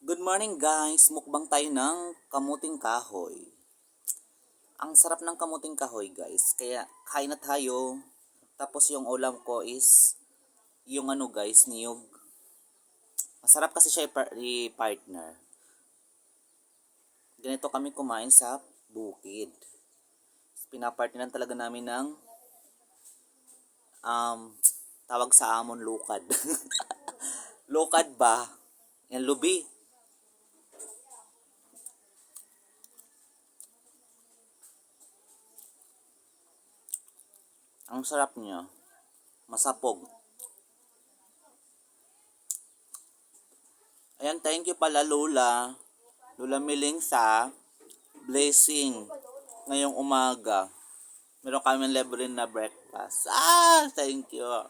Good morning guys! Mukbang tayo ng kamuting kahoy. Ang sarap ng kamuting kahoy guys. Kaya kain na tayo. Tapos yung ulam ko is yung guys, niyog. Masarap kasi siya i-partner. Ganito kami kumain sa bukid. Pinapartneran talaga namin ng tawag sa amon lukad. Lukad ba? Yan lubi. Ang sarap niya. Masapog. Ayan, thank you pala Lola. Lola Miling sa blessing ngayong umaga. Meron kami libre na breakfast. Thank you.